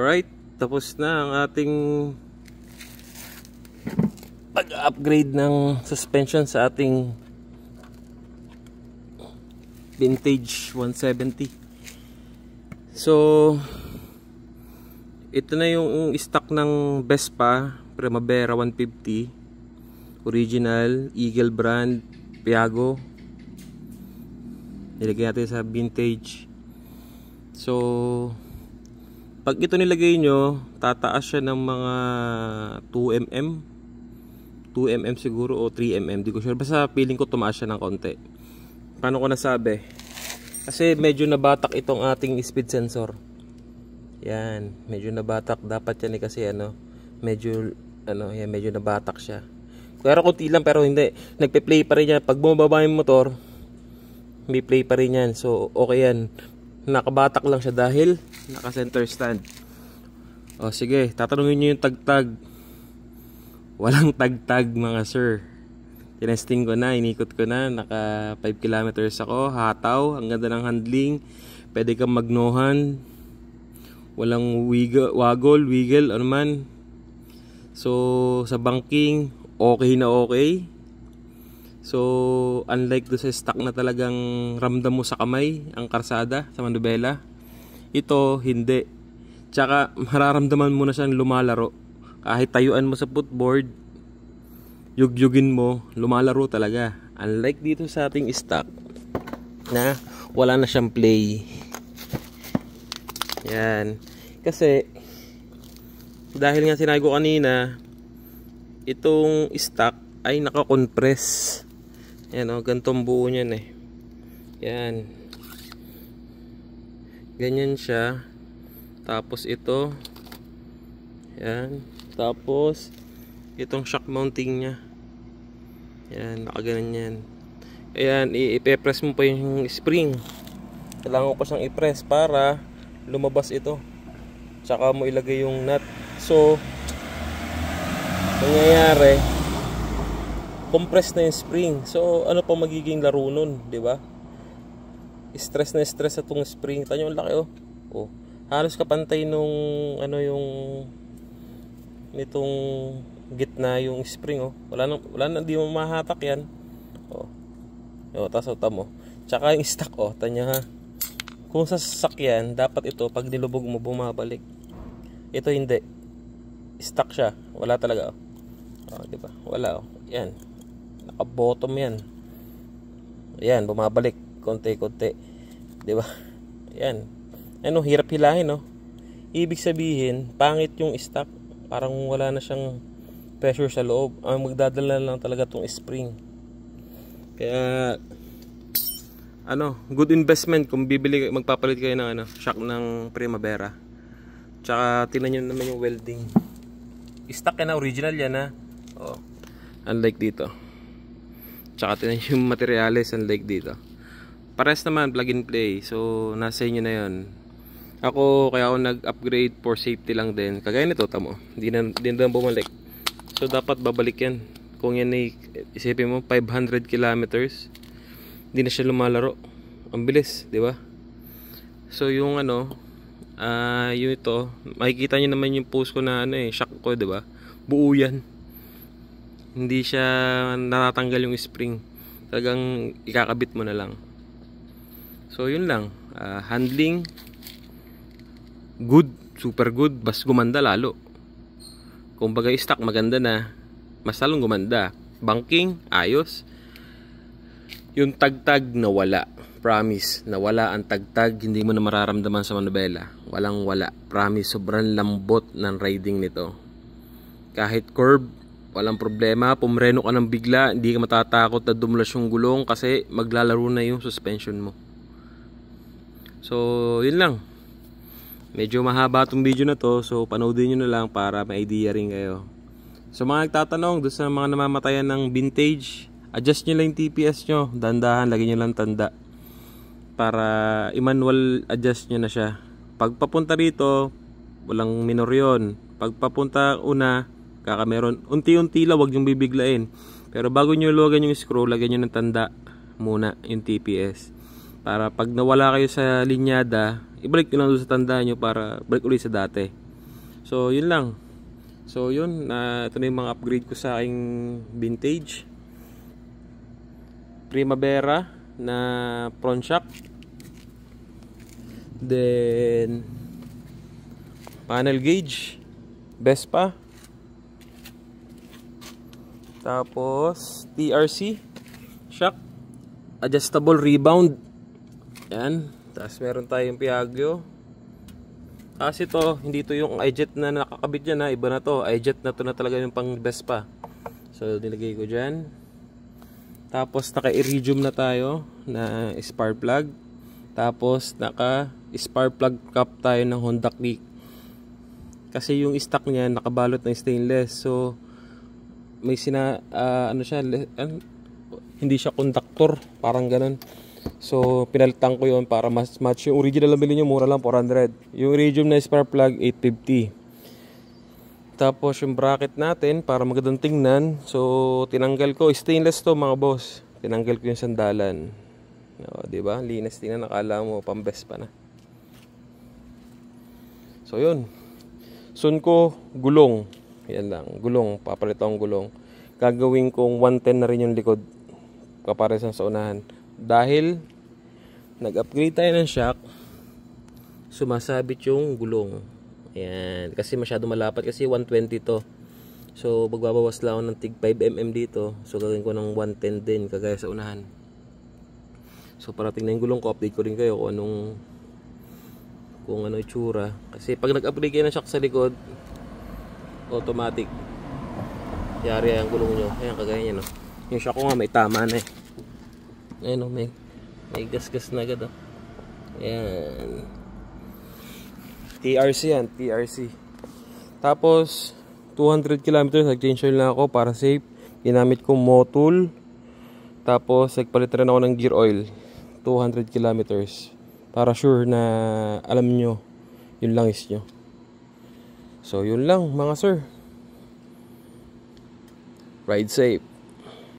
Alright, tapos na ang ating pag-upgrade ng suspension sa ating vintage 170. So ito na yung stock ng Vespa Primavera 150 original Eagle brand Piaggio. Nilagay natin sa vintage. So pag ito nilagay nyo, tataas siya ng mga 2mm 2mm siguro o 3mm, di ko sure, basta feeling ko tumaas siya ng konti. Paano ko nasabi? Kasi medyo nabatak itong ating speed sensor. Yan, medyo nabatak. Dapat yan kasi medyo yan, medyo nabatak siya. Pero konti lang, pero hindi. Nagpe-play pa rin yan. Pag bumababa yung motor, may play pa rin yan. So okay yan. Nakabatak lang siya dahil naka-center stand. O sige, tatanungin nyo yung tagtag. Walang tagtag mga sir. Tinesting ko na, inikot ko na. Naka 5 kilometers ako. Hataw, ang ganda ng handling. Pwede kang magnohan. Walang wiggle, ano man. So sa banking, okay na okay. So unlike do sa stock na talagang ramdam mo sa kamay ang karsada sa manubela, ito hindi. Tsaka mararamdaman mo na siyang lumalaro. Kahit tayuan mo sa footboard, yugyugin mo, lumalaro talaga. Unlike dito sa ating stock na wala na siyang play. Yan. Kasi dahil nga sinabi ko kanina, itong stock ay naka-compress. Yan o, gantong buo niyan eh. Yan. Ganyan siya. Tapos ito. Yan. Tapos itong shock mounting niya. Yan, nakaganan yan. Ayan, ipe-press mo pa yung spring. Kailangan ko pa siyang i-press para lumabas ito. Tsaka mo ilagay yung nut. So nangyayari, compress na yung spring. So ano pa magiging laro nun, di ba? Stress na stress sa itong spring. Tanyo ang laki oh. Oh, halos kapantay nung yung nitong gitna yung spring oh. Wala na, di mo mahatak yan. Oh. Oh, tapos mo. Tsaka yung stock oh, tanya ha. Kung sa sasakyan, dapat ito pag nilubog mo bumabalik. Ito hindi. Stuck siya. Wala talaga oh. Oh, di ba? Wala oh. Yan. Naka-bottom yan. Yan, bumabalik konti-konti. Di ba? Yan. Ano, hirap hilahin no. Ibig sabihin, pangit yung stock. Parang wala na siyang pressure sa loob. Magdadala lang talaga tong spring. Kaya good investment kung magpapalit kayo ng shock ng Primavera. Tsaka tingnan nyo naman yung welding. Stock yan na, original yan ha. Oh. Unlike dito. Tsaka tingnan yung materials, unlike dito. Pares naman plug and play. So nasa inyo na yun. Kaya ako nag-upgrade for safety lang din. Kagaya nito, tamo. Hindi na bumalik. So dapat babalik yan. Kung yan ay isipin mo 500 kilometers, hindi na siya lumalaro. Ang bilis, di ba? So yung yung ito, makikita niyo naman yung post ko na shock ko, di ba? Buo yan. Hindi siya natatanggal yung spring. Talagang ikakabit mo na lang. So yun lang. Handling good, super good, bas gumanda lalo. Kung bagay stock maganda na, mas lalong gumanda. Banking ayos. Yung tagtag nawala. Promise, nawala ang tagtag. Hindi mo na mararamdaman sa manubela. Walang wala. Promise, sobrang lambot ng riding nito. Kahit curve, walang problema. Pumreno ka ng bigla, hindi ka matatakot na dumulas yung gulong kasi maglalaro na yung suspension mo. So yun lang. Medyo mahaba itong video na to, so panoodin nyo na lang para may idea rin kayo. So mga nagtatanong doon sa mga namamatayan ng vintage, adjust nyo lang yung TPS nyo, dandahan, lagyan nyo lang tanda para i-manual adjust nyo na siya. Pag papunta rito, walang minor yun. Pag papunta una, meron unti-unti lang, wag yung bibiglain. Pero bago nyo luwagan yung screw, lagyan nyo ng tanda muna yung TPS. Para pag nawala kayo sa linyada, ibalik nyo lang doon sa tanda nyo para balik ulit sa dati. So yun lang. So yun, ito na yung mga upgrade ko sa aking vintage Primavera na front shock. Then panel gauge Vespa. Tapos TRC shock, adjustable rebound. Yan. Tapos meron tayong Piaggio. Kasi to, hindi to yung iJet na nakakabit dyan ha. Iba na to. iJet na to na talaga yung pang Vespa. So nilagay ko dyan. Tapos naka-iridium na tayo na spark plug. Tapos naka-spark plug cap tayo ng Honda Click. Kasi yung stock niya nakabalot ng stainless. So may hindi siya conductor, parang ganun. So pinalitan ko yon para mas match. Yung original na bilhin nyo, mura lang, 400. Yung iridium na spark plug, 850. Tapos yung bracket natin para magandang tingnan, so tinanggal ko, stainless to mga boss. Tinanggal ko yung sandalan. O, diba? Linis tingnan, nakala mo pambes pa na. So yun. Sun ko gulong. Yan lang, gulong, papalit akong gulong. Gagawin kong 110 na rin yung likod kaparesan sa unahan. Dahil nag-upgrade tayo ng shock, sumasabit yung gulong. Ayan, kasi masyado malapat, kasi 120 to. So magbabawas lang ako ng tig 5mm dito. So gagawin ko ng 110 din kagaya sa unahan. So para tingnan yung gulong ko, update ko rin kayo kung ano itsura. Kasi pag nag-upgrade kayo ng shock sa likod, automatic yari ang gulong nyo. Ayan, kagaya nyo, no? Yung shock ko nga may tama na eh. Ayan, no? May gas-gas na agad, oh. Ayan, TRC yan, TRC. Tapos 200 kilometers nag-change oil na ako para safe. Ginamit ko Motul. Tapos nagpalit rin ako ng gear oil 200 kilometers para sure na alam nyo yung langis nyo. So yun lang mga sir. Ride safe.